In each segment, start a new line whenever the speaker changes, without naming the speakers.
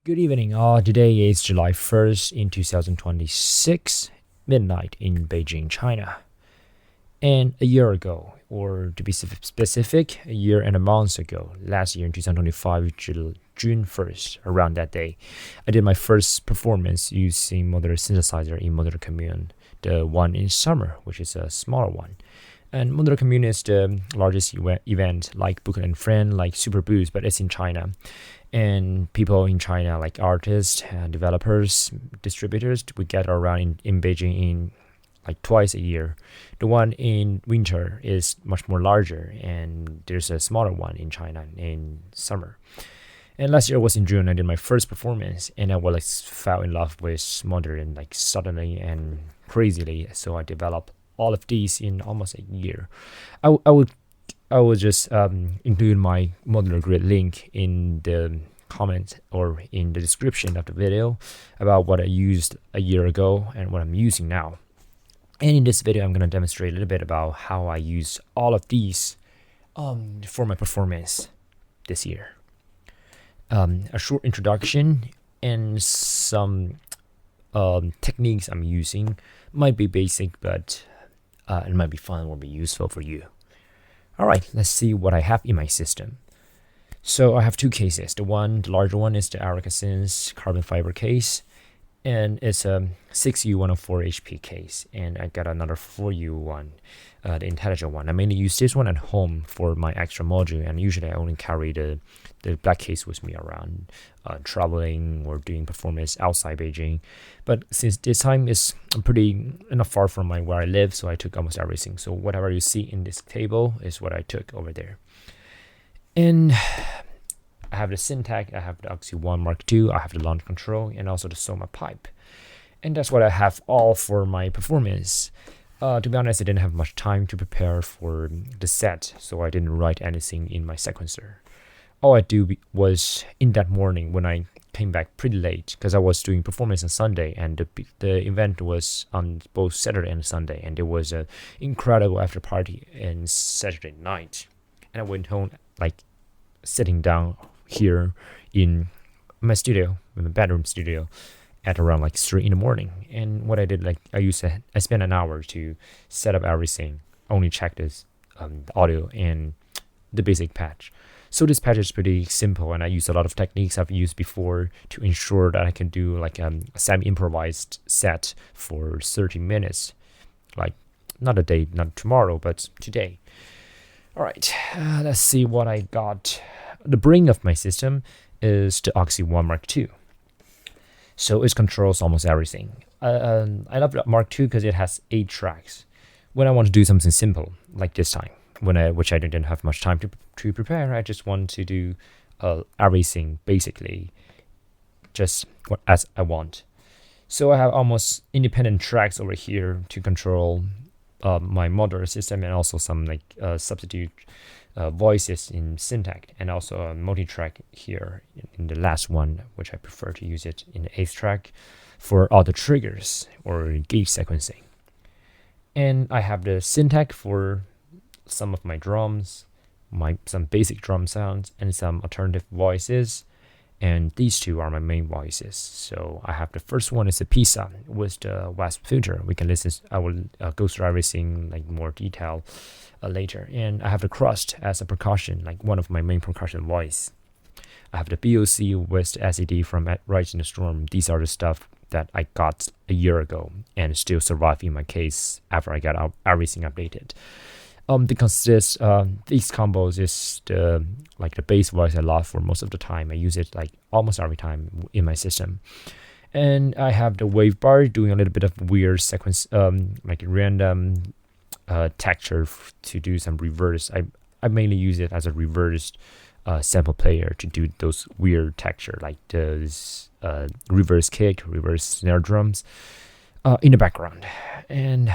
Good evening. Today is July 1st in 2026, midnight in Beijing, China. And a year ago, or to be specific, a year and a month ago, last year in 2025, June 1st, around that day, I did my first performance using modular synthesizer in Modular Commune, the one in summer, which is a smaller one. And Modular Commune is the largest event like Book and Friend, like Super Boost, but it's in China. And people in China, like artists, developers, distributors, we gather around in Beijing in like twice a year. The one in winter is much more larger, and there's a smaller one in China in summer. And last year was in June. I did my first performance, and I fell in love with modern like suddenly and crazily. So I developed all of these in almost a year. I will just include my modular grid link in the comment or in the description of the video about what I used a year ago and what I'm using now. And in this video, I'm going to demonstrate a little bit about how I use all of these for my performance this year. A short introduction and some techniques I'm using might be basic, but it might be fun or be useful for you. All right, let's see what I have in my system. So I have two cases. The larger one is the Aracasins carbon fiber case, and it's a 6U104 HP case. And I got another 4U one, the intelligent one. I mainly use this one at home for my extra module, and usually I only carry the black case with me around traveling or doing performance outside Beijing. But since this time is pretty not far from where I live, so I took almost everything. So whatever you see in this table is what I took over there. And I have the Syntec, I have the Oxy 1 Mark II, I have the launch control, and also the Soma pipe. And that's what I have all for my performance. To be honest, I didn't have much time to prepare for the set, so I didn't write anything in my sequencer. All I do was in that morning when I came back pretty late, because I was doing performance on Sunday, and the event was on both Saturday and Sunday, and there was an incredible after party on Saturday night. And I went home like sitting down here in my studio, in my bedroom studio, at around like 3 in the morning. And what I did, I spent an hour to set up everything, only check this the audio and the basic patch. So this patch is pretty simple, and I use a lot of techniques I've used before to ensure that I can do like a semi-improvised set for 30 minutes, like not tomorrow, but today. All right, let's see what I got. The brain of my system is the Oxy 1 Mark II. So it controls almost everything. I love the Mark II because it has 8 tracks. When I want to do something simple, like this time, which I didn't have much time to prepare, I just want to do everything basically just as I want. So I have almost independent tracks over here to control my modular system, and also some substitute voices in Syntec, and also a multi-track here in the last one, which I prefer to use it in the 8th track for all the triggers or gauge sequencing. And I have the Syntec for some of my drums, some basic drum sounds, and some alternative voices. And these two are my main voices. So I have the first one is the Pisa with the Wasp filter. We can listen. I will go through everything like more detail later. And I have the Crust as a percussion, like one of my main percussion voice. I have the BOC with the SED from Rise in the Storm. These are the stuff that I got a year ago and still survive in my case after I got everything updated. These combos is the bass voice I love for most of the time. I use it like almost every time in my system. And I have the wave bar doing a little bit of weird sequence, like random texture to do some reverse. I mainly use it as a reversed sample player to do those weird texture, like those reverse kick, reverse snare drums in the background. And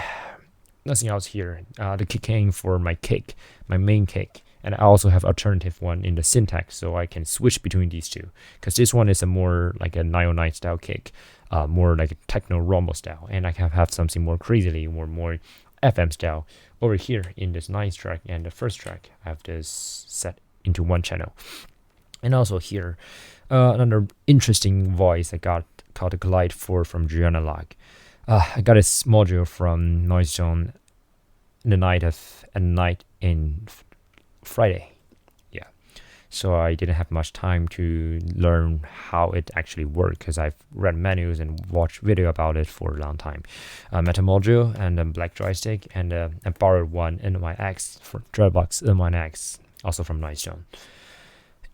nothing else here. The kicking for my kick, my main kick, and I also have alternative one in the Syntec, so I can switch between these two. Because this one is a more like a 909 style kick, more like a techno rumble style, and I can have something more crazily or more FM style over here in this 9th track and the 1st track. I have this set into one channel, and also here Another interesting voice I got called the Glide 4 from Analog. I got this module from Noise Zone the night in Friday. Yeah, so I didn't have much time to learn how it actually worked because I've read menus and watched video about it for a long time. Metal module and a black joystick, and I borrowed one NYX for Dreadbox NYX, also from Noise Zone.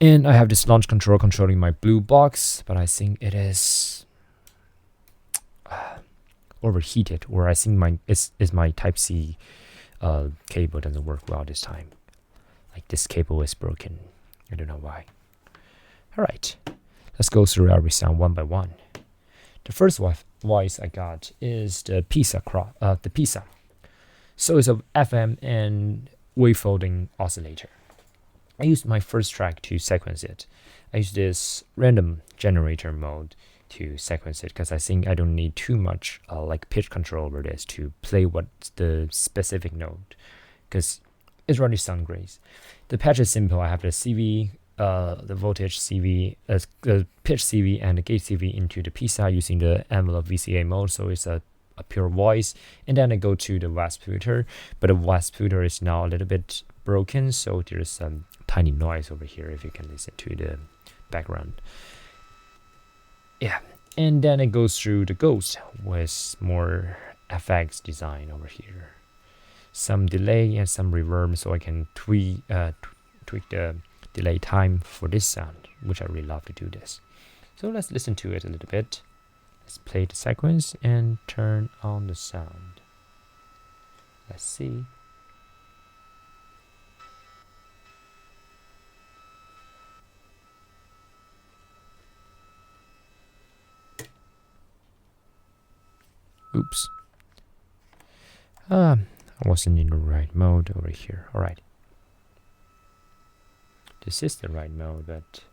And I have this launch control controlling my blue box, but I think it is overheated, or I think my Type-C cable doesn't work well this time. Like this cable is broken. I don't know why. All right, let's go through every sound one by one. The first voice I got is the Pisa. So it's a FM and wavefolding oscillator. I used my first track to sequence it. I used this random generator mode to sequence it because I think I don't need too much like pitch control over this to play what's the specific note, because it's really sound great. The patch is simple. I have the CV, the voltage CV, the pitch CV, and the gate CV into the Pisa using the envelope VCA mode, so it's a pure voice. And then I go to the wasp filter, but the wasp filter is now a little bit broken, so there's some tiny noise over here if you can listen to the background. Yeah, and then it goes through the Ghost with more FX design over here, some delay and some reverb, so I can tweak the delay time for this sound, which I really love to do this. So let's listen to it a little bit. Let's play the sequence and turn on the sound. Let's see. Oops. I wasn't in the right mode over here. All right. This is the right mode, but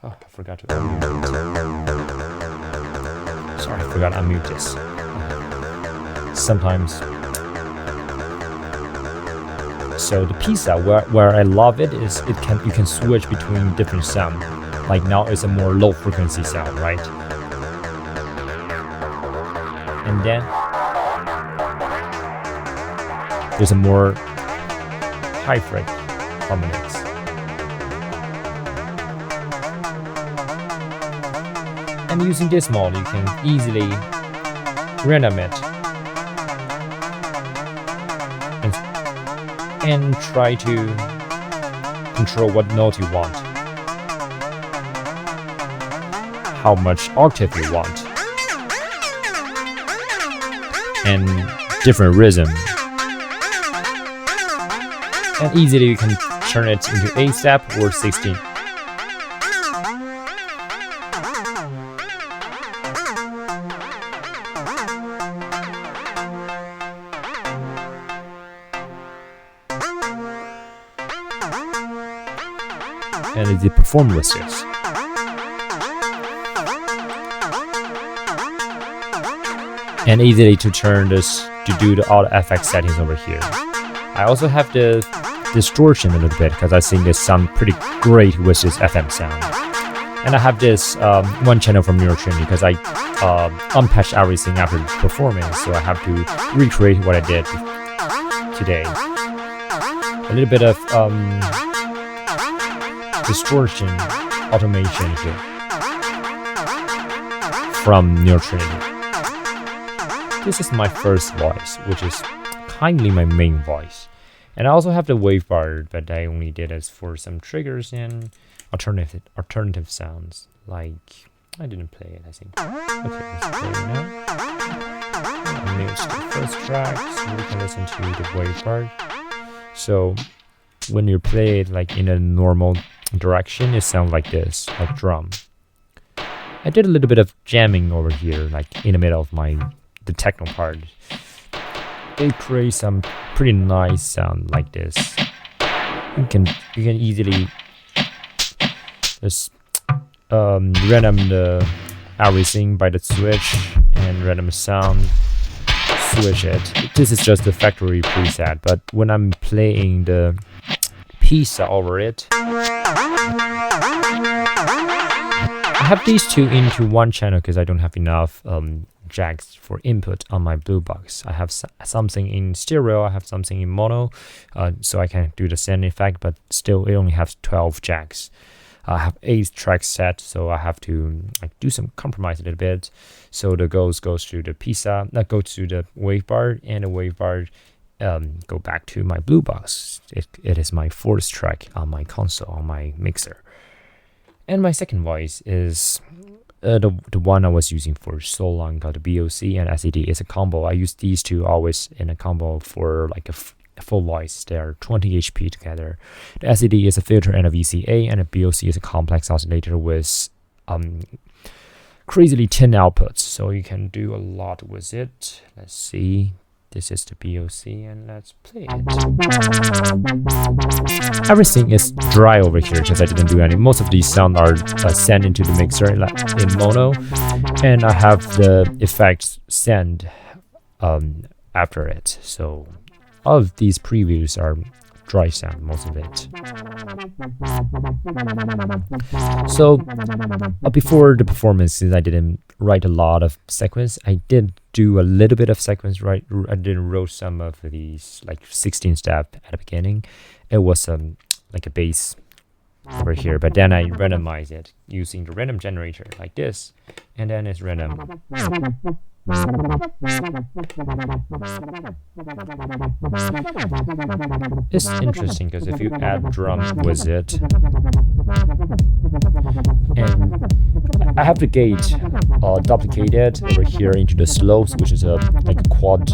I forgot to unmute it. Sorry, I forgot to unmute this. Sometimes. So the Pisa, where I love it is you can switch between different sound. Like now it's a more low frequency sound, right? And then there's a more high freq harmonics. And using this mode, you can easily random it and try to control what note you want, how much octave you want, and different rhythm. And easily you can turn it into 8-step or 16. And easy perform with this. And easily to turn this to do the auto FX settings over here. I also have the distortion a little bit because I think this sound pretty great with this FM sound. And I have this one channel from Neural Trinity because I unpatched everything after the performance, so I have to recreate what I did today. A little bit of distortion automation here from Neural Trinity. This is my first voice, which is kindly my main voice. And I also have the wave bar, but I only did it for some triggers and alternative sounds. Like, I didn't play it, I think. Okay, let's play it now. I mute the first track so we can listen to the wave bar. So when you play it like in a normal direction, it sounds like this, like drum. I did a little bit of jamming over here, like in the middle of the techno part. They create some pretty nice sound like this. You can easily just random the everything by the switch and random sound switch it. This is just the factory preset, but when I'm playing the pizza over it. I have these two into one channel because I don't have enough jacks for input on my blue box. I have something in stereo, I have something in mono, so I can do the same effect, but still it only has 12 jacks. I have 8 tracks set, so I have to do some compromise a little bit. So the goes to the pizza, goes to the wave bar, and the wave bar go back to my blue box. It is my 4th track on my console, on my mixer. And my second voice is the one I was using for so long, called the BOC and SED. It's a combo. I use these two always in a combo for like a full voice. They are 20 HP together. The SED is a filter and a VCA, and the BOC is a complex oscillator with crazily 10 outputs. So you can do a lot with it. Let's see. This is the BOC, and let's play it. Everything is dry over here because I didn't do any. Most of these sounds are sent into the mixer in mono, and I have the effects sent after it. So all of these previews are dry sound, most of it. So before the performance, since I didn't write a lot of sequence, I did do a little bit of sequence. I did wrote some of these like 16 step at the beginning. It was like a bass over here, but then I randomized it using the random generator like this, and then it's random. It's interesting because if you add drum with it, and I have the gate duplicated over here into the slopes, which is like a quad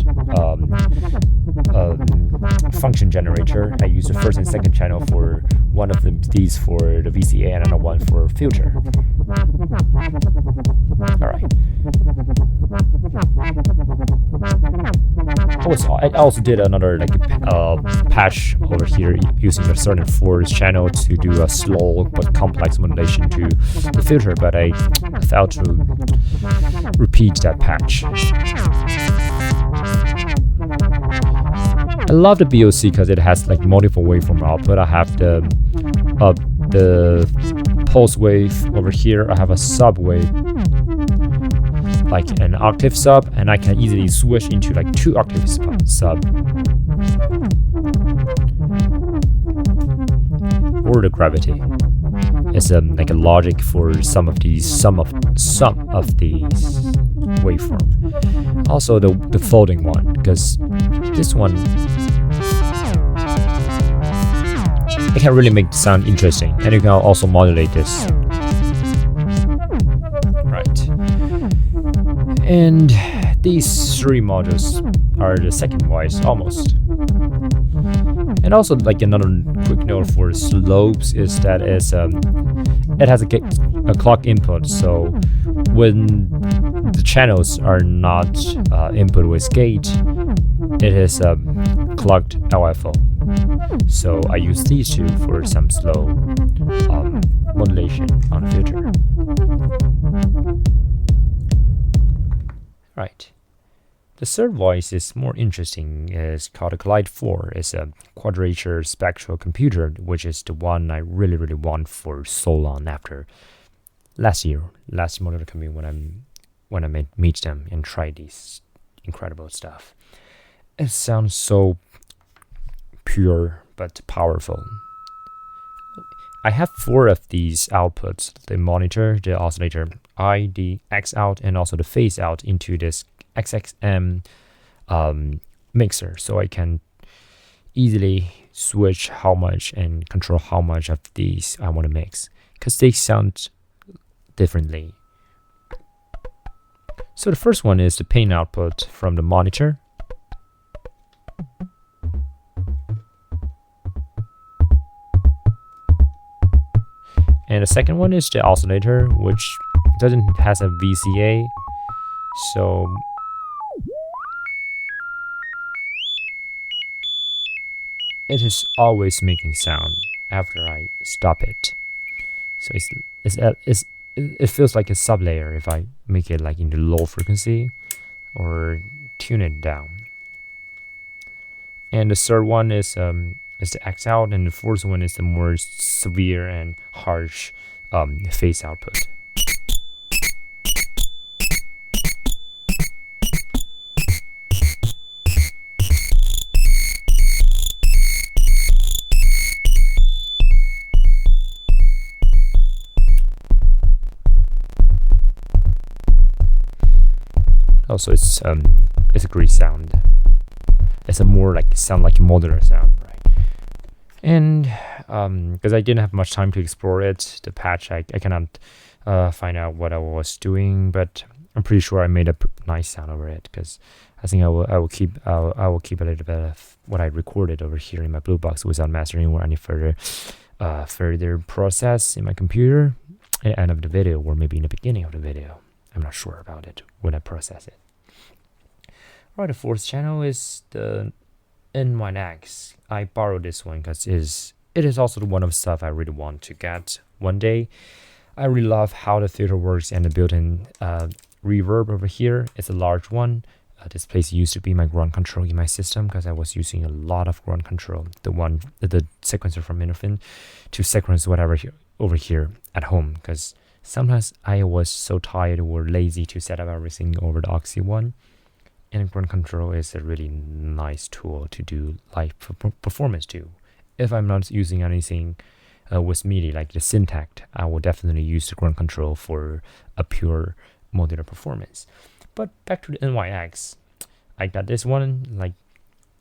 function generator. I use the first and second channel for one of these for the VCA and another one for filter. All right. I also did another patch over here using a certain fourth channel to do a slow but complex modulation to the filter, but I failed to repeat that patch. I love the BOC because it has like multiple waveform output. I have the pulse wave over here. I have a sub wave, like an octave sub, and I can easily switch into like 2 octave sub, or the gravity. It's like a logic for some of these waveform. Also the folding one, because this one it can really make the sound interesting, and you can also modulate this. Right. And these 3 modules are the second voice almost. And also, like another quick note for slopes is that it has a clock input. So when the channels are not input with gate, it is clocked LFO. So I use these two for some slow modulation on the filter. Right. The third voice is more interesting. It's called a Glide 4. It's a quadrature spectral computer, which is the one I really, really want for so long after last Modular Commune when I meet them and try these incredible stuff. It sounds so pure but powerful. I have 4 of these outputs: the monitor, the oscillator I, the X out, and also the phase out into this XXM mixer, so I can easily switch how much and control how much of these I want to mix, because they sound differently. So the first one is the pain output from the monitor. And the second one is the oscillator, which has a VCA, so it is always making sound after I stop it. So it feels like a sublayer if I make it like in the low frequency or tune it down. And the third one is is the X out, and the fourth one is the more severe and harsh phase output. Also, it's a great sound. It's a more like sound like a modular sound, right? And because I didn't have much time to explore it, the patch I cannot find out what I was doing, but I'm pretty sure I made a nice sound over it. Because I think I will keep a little bit of what I recorded over here in my blue box without mastering or any further process in my computer at the end of the video, or maybe in the beginning of the video. I'm not sure about it when I process it. Alright, the fourth channel is the N1X. I borrowed this one because it is also one of the stuff I really want to get one day. I really love how the filter works and the built-in reverb over here. It's a large one. This place used to be my ground control in my system because I was using a lot of ground control. The sequencer from Interfin to sequence whatever over here at home, because sometimes I was so tired or lazy to set up everything over the Oxy one. And ground control is a really nice tool to do live performance too. If I'm not using anything with MIDI like the Syntact, I will definitely use the ground control for a pure modular performance. But back to the NYX, I got this one like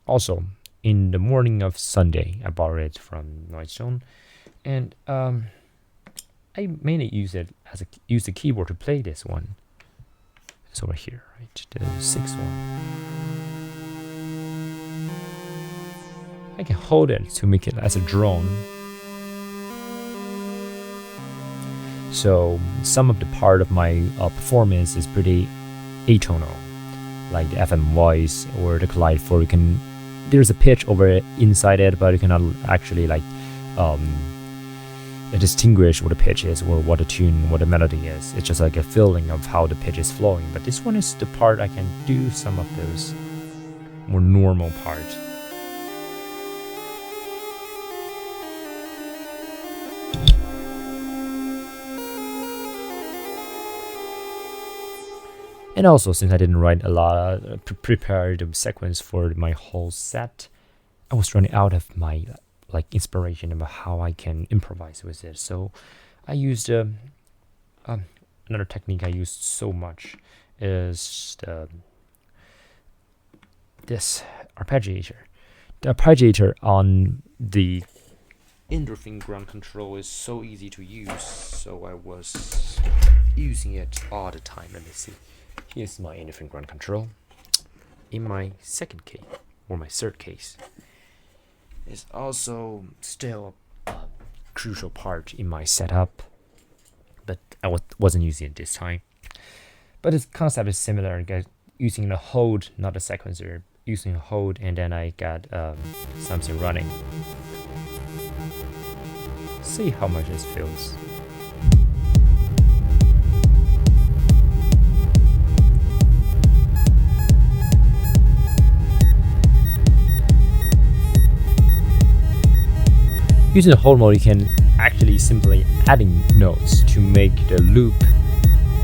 also in the morning of Sunday. I borrowed it from Noise Zone, and I mainly use the keyboard to play this one. It's over here, right? The sixth one. I can hold it to make it as a drone. So some of the part of my performance is pretty atonal, like the FM voice or the Collide 4. There's a pitch over inside it, but you cannot actually like distinguish what the pitch is or what the tune, what the melody is. It's just like a feeling of how the pitch is flowing. But this one is the part I can do some of those more normal parts. And also, since I didn't write a lot, prepare the sequence for my whole set, I was running out of my inspiration about how I can improvise with it. So I used another technique I used so much is this arpeggiator. The arpeggiator on the Interfin ground control is so easy to use, so I was using it all the time. Let me see. Here's my Interfin ground control in my second case or my third case. It's also still a crucial part in my setup, but I wasn't using it this time. But the concept is similar. Using the hold, not the sequencer. Using a hold, and then I got something running. See how much it feels. Using the hold mode, you can actually simply adding notes to make the loop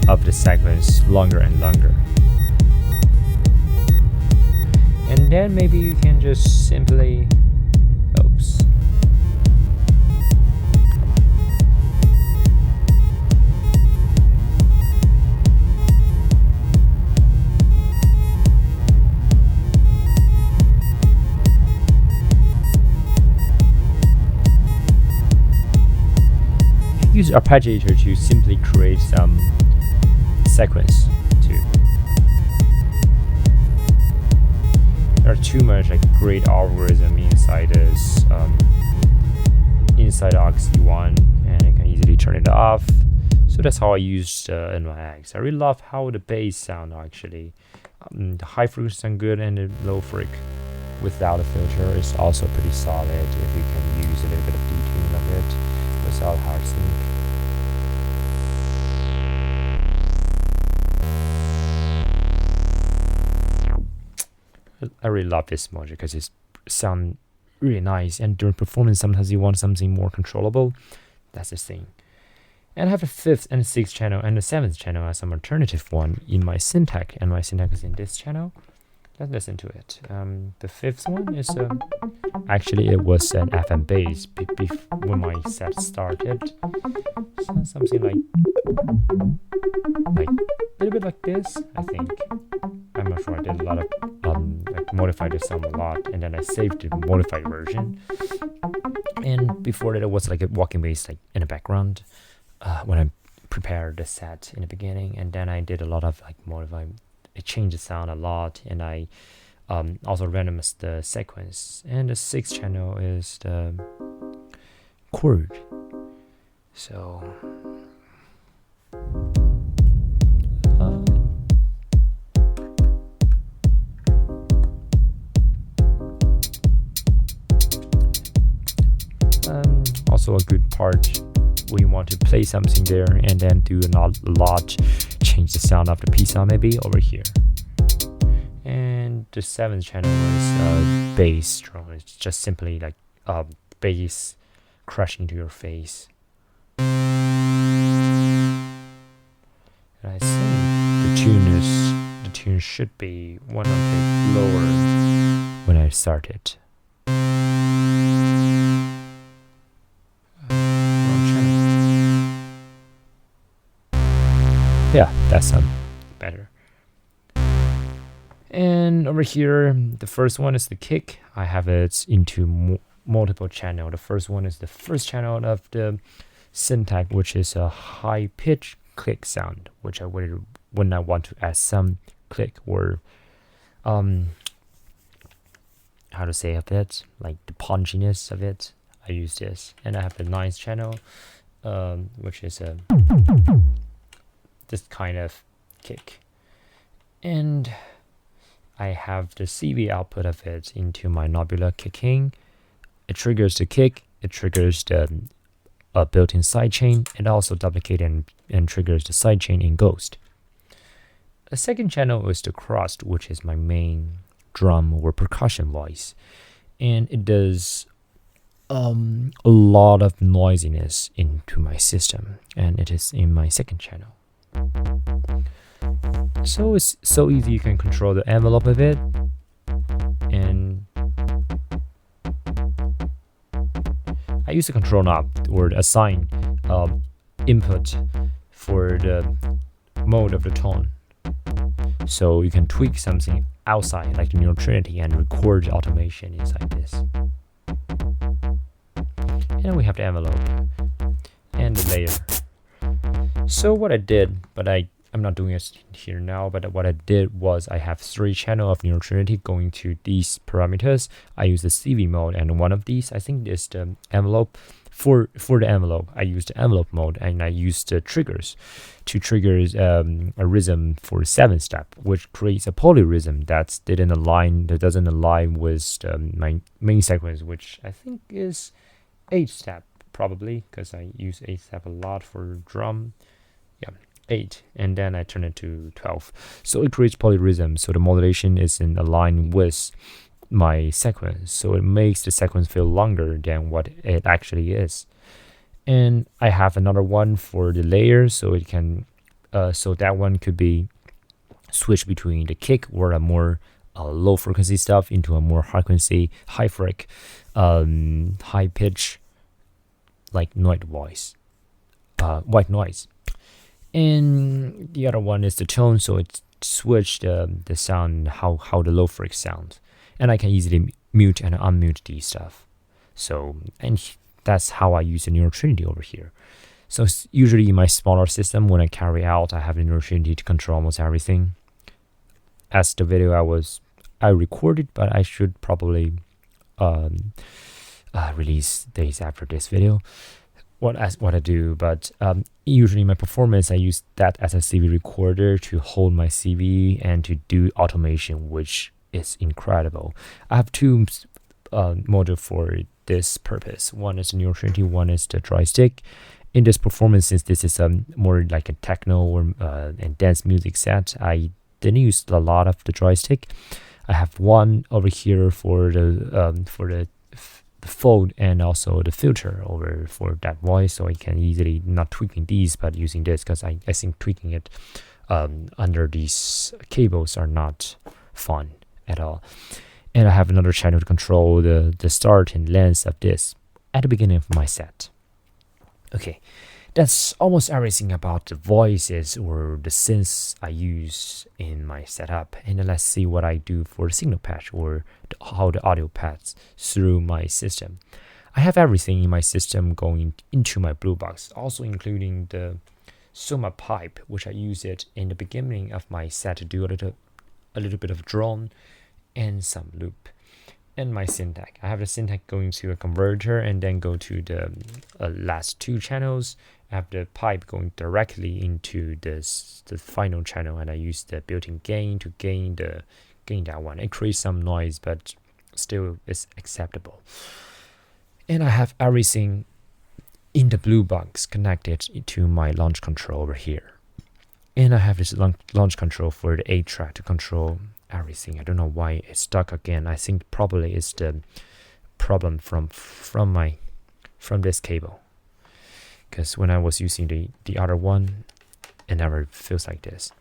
of the sequence longer and longer. And then maybe you can just simply, oops. Use arpeggiator to simply create some sequence too. There are too much great algorithm inside this inside Oxy one, and I can easily turn it off. So that's how I used NYX. I really love how the bass sound actually. The high frequency sound good, and the low freq without a filter is also pretty solid if you can use a little bit of detune of it without hard sync. I really love this module because it sounds really nice. And during performance, sometimes you want something more controllable. That's the thing. And I have a 5th and 6th channel and the 7th channel as some alternative one in my syntax, and my syntax is in this channel. Let's listen to it. The 5th one is actually it was an FM bass when my set started. So something like a little bit like this, I think. I'm not sure. I did a lot of like modified the sound a lot, and then I saved the modified version. And before that, it was like a walking bass like in the background when I prepared the set in the beginning, and then I did a lot of like modify. I changed the sound a lot, and I also randomized the sequence. And the 6th channel is the chord. So also a good part when you want to play something there and then do a lot, change the sound of the pizza maybe over here. And the 7th channel is bass drum. It's just simply like bass crashing into your face. And I think the tune should be one octave lower when I start it. Yeah, that's better. And over here, the first one is the kick. I have it into multiple channel. The first one is the first channel of the syntax, which is a high pitch click sound, which I would when I want to add some click or how to say of it, like the punchiness of it. I use this, and I have the 9th channel, which is a this kind of kick, and I have the CV output of it into my Modular kicking. It triggers the kick, it triggers the built-in sidechain, and also duplicate and triggers the sidechain in Ghost. The 2nd channel is the crust, which is my main drum or percussion voice, and it does a lot of noisiness into my system, and it is in my 2nd channel. So it's so easy, you can control the envelope of it, and I use the control knob or assign input for the mode of the tone, so you can tweak something outside like the neural trinity and record automation inside this. And we have the envelope and the layer. So what I did, but I'm not doing it here now, but what I did was I have 3 channels of neural trinity going to these parameters. I use the CV mode, and one of these I think is the envelope. For the envelope, I use the envelope mode, and I use the triggers to trigger a rhythm for 7th step, which creates a polyrhythm that doesn't align with my main sequence, which I think is 8th step probably, because I use 8th step a lot for drum. Yeah, 8, and then I turn it to 12. So it creates polyrhythm, so the modulation is in align with my sequence, so it makes the sequence feel longer than what it actually is. And I have another one for the layer, so it can so that one could be switch between the kick or a more low frequency stuff into a more high frequency, high pitch, like white noise. And the other one is the tone, so it switched the sound, how the low freq sounds, and I can easily mute and unmute these stuff. So, and that's how I use the neural trinity over here. So usually in my smaller system, when I carry out, I have the neural trinity to control almost everything. As the video I recorded, but I should probably release days after this video. What I do, but usually in my performance, I use that as a CV recorder to hold my CV and to do automation, which is incredible. I have 2 modules for this purpose. One is the neural trinity, one is the joystick. In this performance, since this is more like a techno or and dance music set, I didn't use a lot of the joystick. I have one over here for the the fold and also the filter over for that voice, so I can easily not tweaking these but using this, because I think tweaking it under these cables are not fun at all. And I have another channel to control the start and length of this at the beginning of my set. Okay, that's almost everything about the voices or the synths I use in my setup. And then let's see what I do for the signal patch, or how the audio paths through my system. I have everything in my system going into my blue box, also including the Soma pipe, which I use it in the beginning of my set to do a little bit of drone and some loop. And my syntax, I have the syntax going to a converter and then go to the last two channels. I have the pipe going directly into the final channel, and I use the built-in gain to gain that one. It creates some noise, but still is acceptable. And I have everything in the blue box connected to my launch control over here. And I have this launch control for the 8-track to control everything. I don't know why it's stuck again. I think probably it's the problem from this cable, because when I was using the other one, it never feels like this.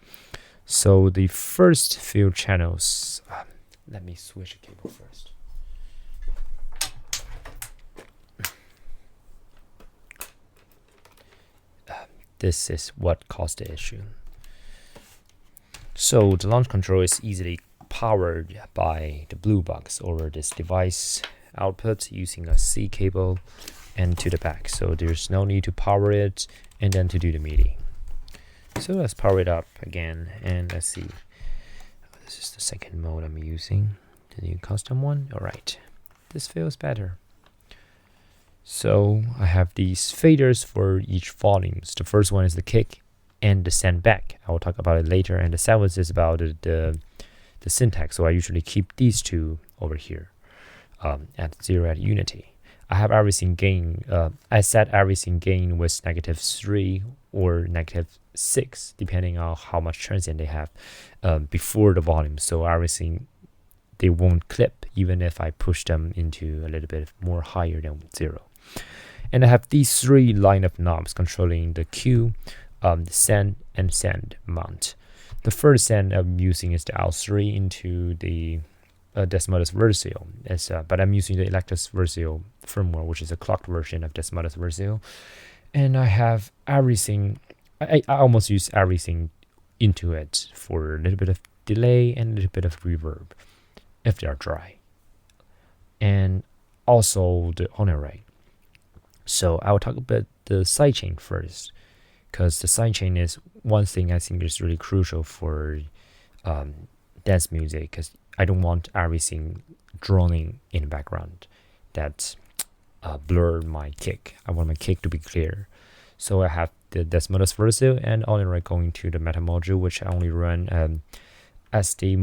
So the first few channels, let me switch the cable first. This is what caused the issue. So the launch control is easily powered by the blue box over this device output using a C cable and to the back. So there's no need to power it and then to do the MIDI. So let's power it up again and let's see. This is the second mode I'm using, the new custom one. All right, this feels better. So I have these faders for each volumes. The first one is the kick and the send back. I will talk about it later. And the seventh is about the syntax. So I usually keep these two over here at 0 at unity. I have everything gain. I set everything gain with -3 or -6, depending on how much transient they have before the volume. So everything, they won't clip even if I push them into a little bit more higher than 0. And I have these 3 line of knobs controlling the Q, the send and send mount. The first send I'm using is the L3 into the Desmodus Versio. But I'm using the Electus Versio firmware, which is a clocked version of Desmodus Versio. And I have everything, I almost use everything into it for a little bit of delay and a little bit of reverb if they are dry. And also the honor rate. So I will talk about the sidechain first, because the sidechain is one thing I think is really crucial for dance music, because I don't want everything droning in the background that blur my kick. I want my kick to be clear. So I have the Desmodus Versio and only going to the meta module, which I only run SD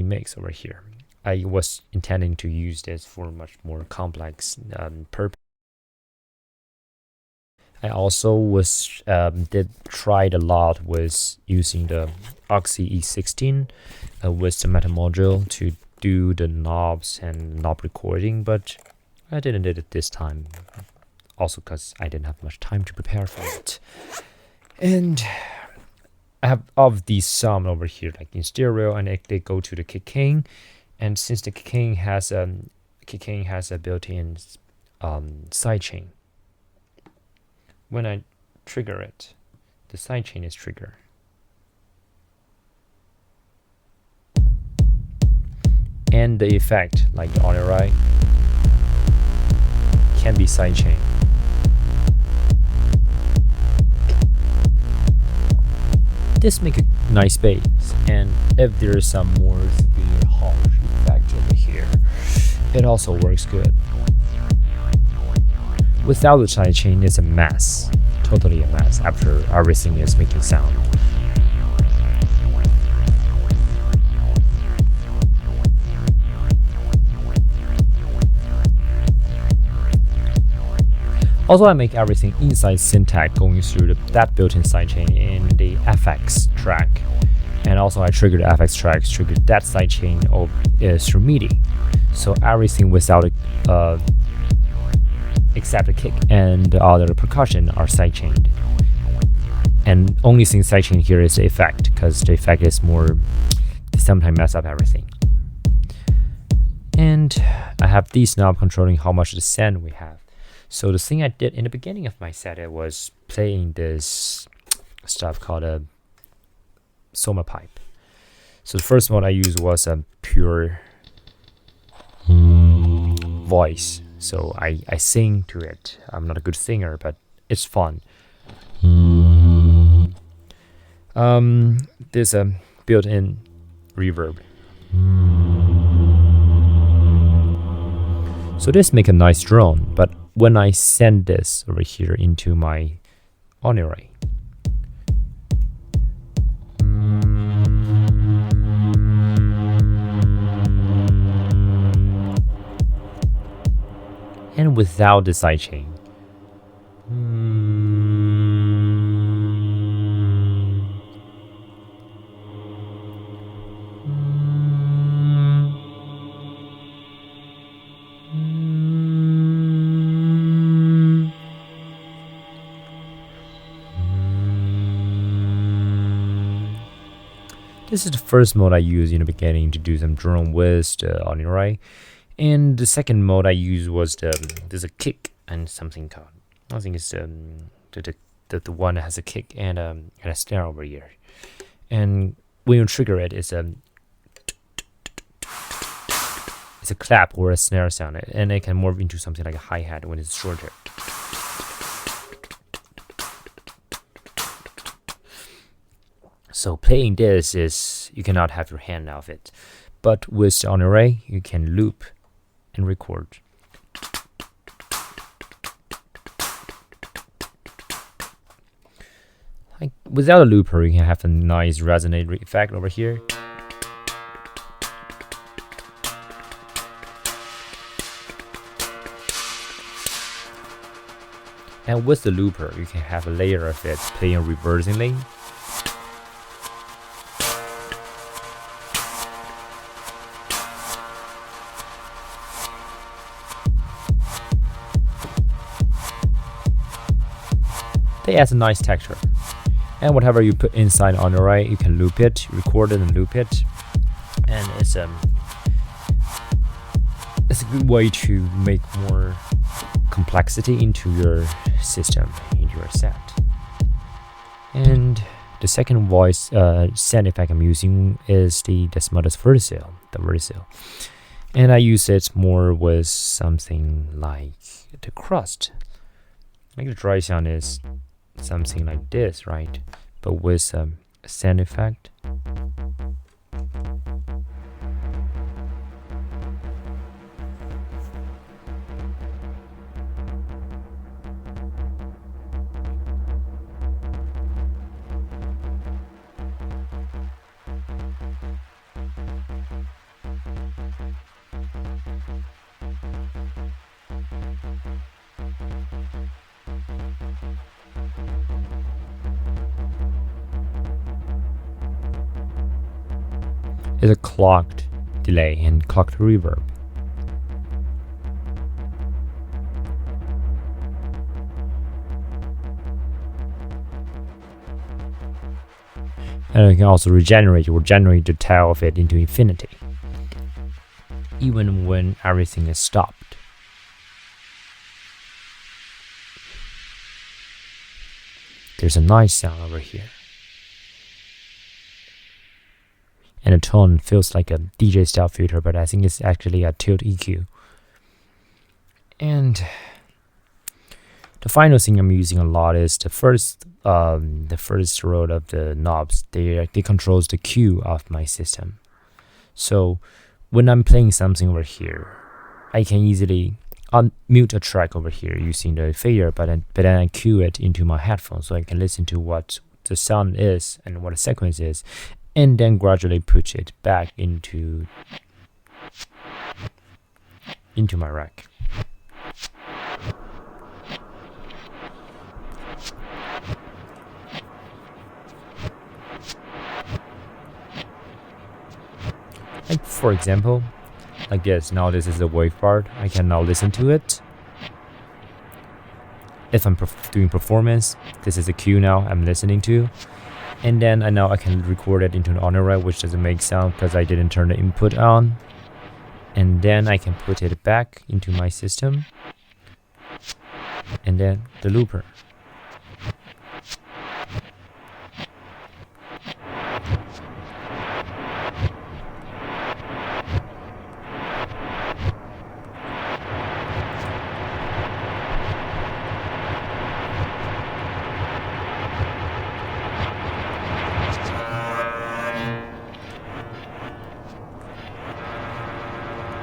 mix over here. I was intending to use this for much more complex purpose. I also tried a lot with using the Oxy E16 with the meta module to do the knobs and knob recording, but I didn't do it this time. Also because I didn't have much time to prepare for it. And I have of these some over here, like in stereo, and they go to the kicking. And since the kicking has a built-in sidechain, when I trigger it, the sidechain is triggered. And the effect, like the audio right, can be sidechain. This makes a nice bass, and if there is some more severe harsh effect over here, it also works good. Without the sidechain, it's a mess, totally a mess after everything is making sound. Also, I make everything inside syntax going through that built-in sidechain in the FX track. And also I triggered FX tracks, triggered that sidechain through MIDI. So everything without except a kick and the other percussion are sidechained. And only thing sidechain here is the effect, because the effect is more, sometimes mess up everything. And I have this knob controlling how much the send we have. So the thing I did in the beginning of my set, it was playing this stuff called a Soma pipe. So the first one I used was a pure voice. So I sing to it. I'm not a good singer, but it's fun. There's a built-in reverb. So this make a nice drone, but when I send this over here into my on array, and without the sidechain, this is the first mode I use in the beginning to do some drone with the on array. And the second mode I used was there's a kick and something called, I think it's the one that has a kick and a snare over here. And when you trigger it, it's a clap or a snare sound, and it can morph into something like a hi-hat when it's shorter. So playing this is, you cannot have your hand off it, but with the on array you can loop and record. Like without a looper, you can have a nice resonate effect over here. And with the looper, you can have a layer of it playing reversingly. They add a nice texture. And whatever you put inside on array, you can loop it, record it and loop it. And it's a good way to make more complexity into your system, into your set. And the second voice sound effect I'm using is the Desmodus verticil, the verticil. And I use it more with something like the crust. Like the dry sound is something like this, right? But with a sound effect. Is a clocked delay and clocked reverb. And you can also regenerate or generate the tail of it into infinity, even when everything is stopped. There's a nice sound over here. And the tone feels like a DJ style filter, but I think it's actually a tilt EQ. And the final thing I'm using a lot is the first row of the knobs. They controls the Q of my system. So when I'm playing something over here, I can easily unmute a track over here using the fader, but then I cue it into my headphones so I can listen to what the sound is and what the sequence is, and then gradually push it back into my rack. Like for example, like this. Now this is the wave part. I can now listen to it. If I'm doing performance, this is the cue now I'm listening to. And then now I can record it into an on array, which doesn't make sound because I didn't turn the input on. And then I can put it back into my system. And then the looper.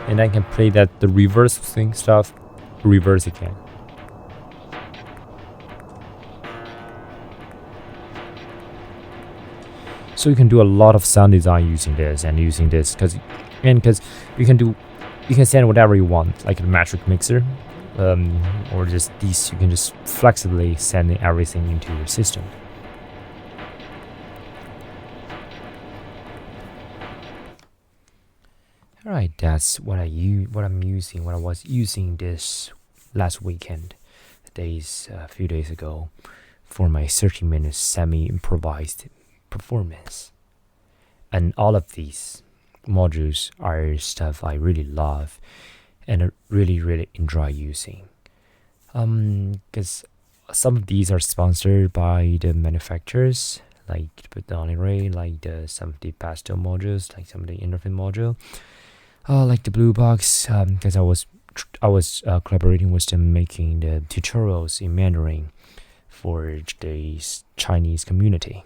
And I can play that the reverse thing stuff, reverse again. So you can do a lot of sound design using this because you can send whatever you want, like a metric mixer, or just these. You can just flexibly send everything into your system. Alright, that's what I was using this last weekend, a few days ago, for my 30-minute semi-improvised performance. And all of these modules are stuff I really love and I really enjoy using. Because some of these are sponsored by the manufacturers, like the Array, like some of the pastel modules, like some of the interface module. Like the Blue Box, because I was collaborating with them making the tutorials in Mandarin for the Chinese community.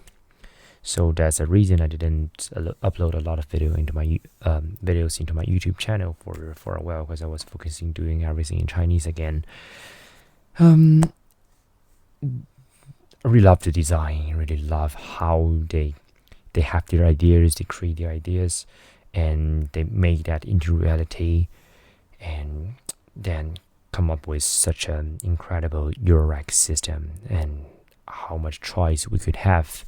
So that's the reason I didn't upload a lot of videos into my YouTube channel for a while, because I was focusing doing everything in Chinese again. I really love the design. Really love how they have their ideas, they create their ideas, and they make that into reality, and then come up with such an incredible Eurorack system, and how much choice we could have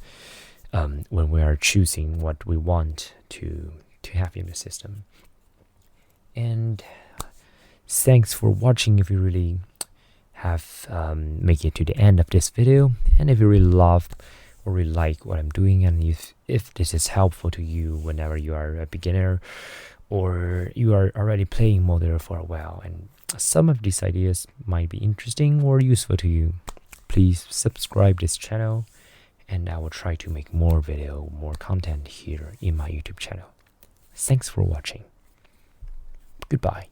when we are choosing what we want to have in the system. And thanks for watching. If you really have make it to the end of this video, and if you really love or really like what I'm doing, and if this is helpful to you whenever you are a beginner or you are already playing Modular for a while, and some of these ideas might be interesting or useful to you, please subscribe this channel, and I will try to make more content here in my YouTube channel. Thanks for watching. Goodbye.